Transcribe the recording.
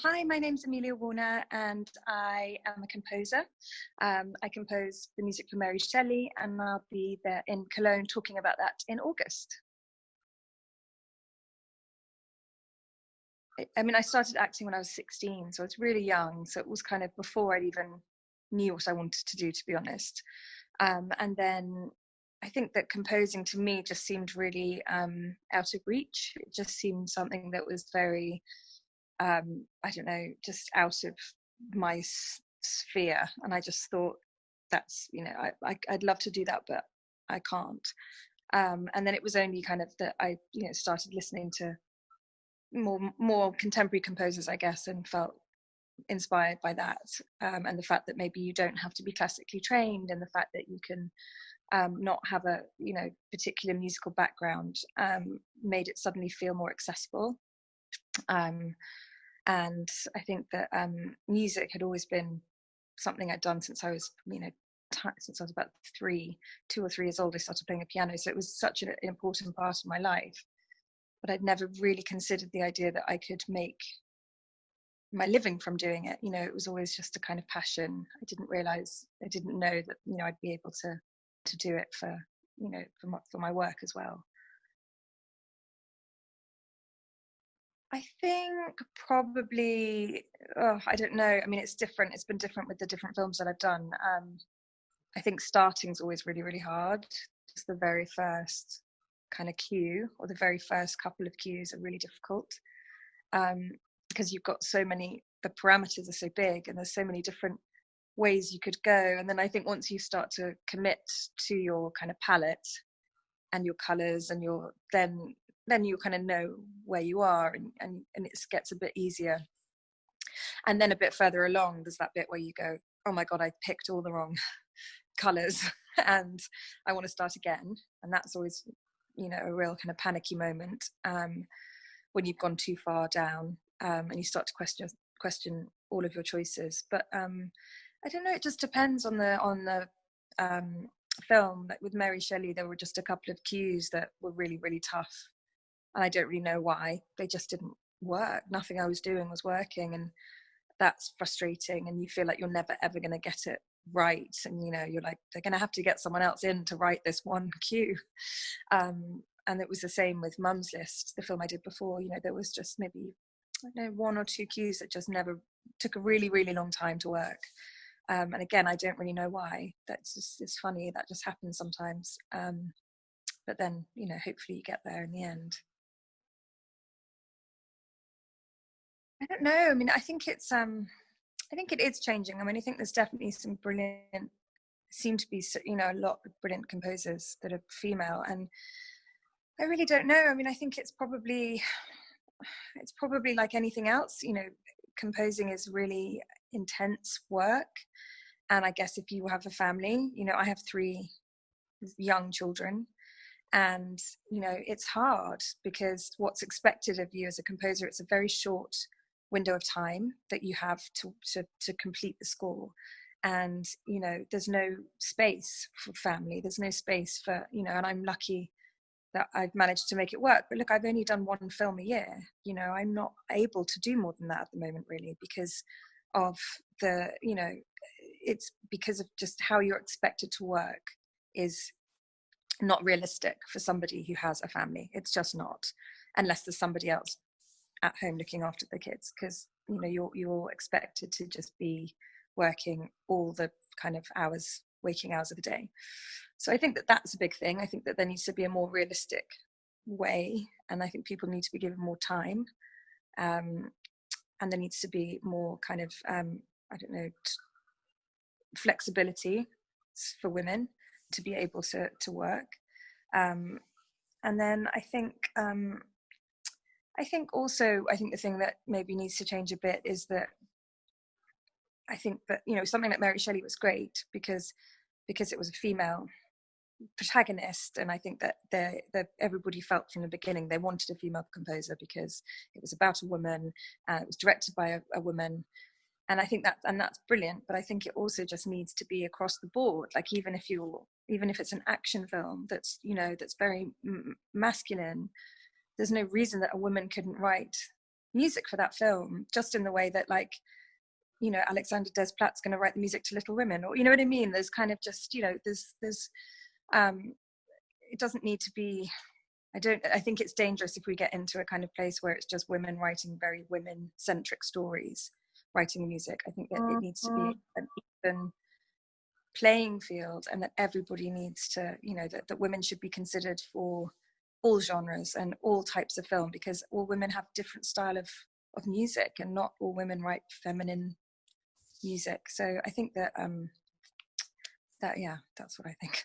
Hi, my name's Amelia Warner and I am a composer. I compose the music for Mary Shelley and I'll be there in Cologne talking about that in August. I started acting when I was 16, so I was really young. So it was kind of before I even knew what I wanted to do, to be honest. And then I think that composing to me just seemed really out of reach. It just seemed something that was very I don't know, just out of my sphere. And I just thought that's, I'd love to do that, but I can't. And then it was only kind of that I, started listening to more contemporary composers, I guess, and felt inspired by that. And the fact that maybe you don't have to be classically trained, and the fact that you can not have a, particular musical background, made it suddenly feel more accessible. And I think that music had always been something I'd done since I was, since I was about 2 or 3 years old. I started playing the piano, so it was such an important part of my life. But I'd never really considered the idea that I could make my living from doing it. It was always just a kind of passion. I didn't know that I'd be able to do it for for my work as well. I think probably, I don't know. It's different. It's been different with the different films that I've done. I think starting's always really, really hard. Just the very first kind of cue, or the very first couple of cues, are really difficult, because you've got so many, the parameters are so big and there's so many different ways you could go. And then I think once you start to commit to your kind of palette and your colors and then you kind of know where you are, and it gets a bit easier. And then a bit further along, there's that bit where you go, oh my God, I picked all the wrong colors and I want to start again. And that's always, a real kind of panicky moment, when you've gone too far down, and you start to question all of your choices. But I don't know, it just depends on the film. Like with Mary Shelley, there were just a couple of cues that were really, really tough. And I don't really know why. They just didn't work. Nothing I was doing was working, and that's frustrating. And you feel like you're never ever going to get it right. And you're like, they're going to have to get someone else in to write this one cue. And it was the same with Mum's List, the film I did before. There was just maybe, I don't know, 1 or 2 cues that just never took a really, really long time to work. And again, I don't really know why. It's funny, that just happens sometimes. But then, hopefully you get there in the end. I don't know. I think it is changing. I think there's definitely some brilliant, seem to be, a lot of brilliant composers that are female, and I really don't know. I think it's probably like anything else. Composing is really intense work, and I guess if you have a family, I have 3 young children, and it's hard because what's expected of you as a composer, it's a very short window of time that you have to complete the score. And there's no space for family, there's no space for, and I'm lucky that I've managed to make it work. But look, I've only done 1 film a year. I'm not able to do more than that at the moment, really, because of the, it's because of just how you're expected to work is not realistic for somebody who has a family. It's just not, unless there's somebody else at home looking after the kids, because you're expected to just be working all the kind of waking hours of the day. So I think that that's a big thing. I think that there needs to be a more realistic way, and I think people need to be given more time, and there needs to be more kind of I don't know, flexibility for women to be able to work. And then I think also, the thing that maybe needs to change a bit is that I think that, something like Mary Shelley was great because it was a female protagonist, and I think that everybody felt from the beginning they wanted a female composer because it was about a woman, it was directed by a woman, and I think that's brilliant. But I think it also just needs to be across the board. Like even if it's an action film that's that's very masculine, there's no reason that a woman couldn't write music for that film, just in the way that, like, you know, Alexander Desplat's going to write the music to Little Women, or, you know what I mean? There's kind of just, you know, there's it doesn't need to be, I think it's dangerous if we get into a kind of place where it's just women writing very women-centric stories, writing music. I think that it needs to be an even playing field, and that everybody needs to, you know, that women should be considered for all genres and all types of film, because all women have different style of music, and not all women write feminine music. So I think that yeah, that's what I think.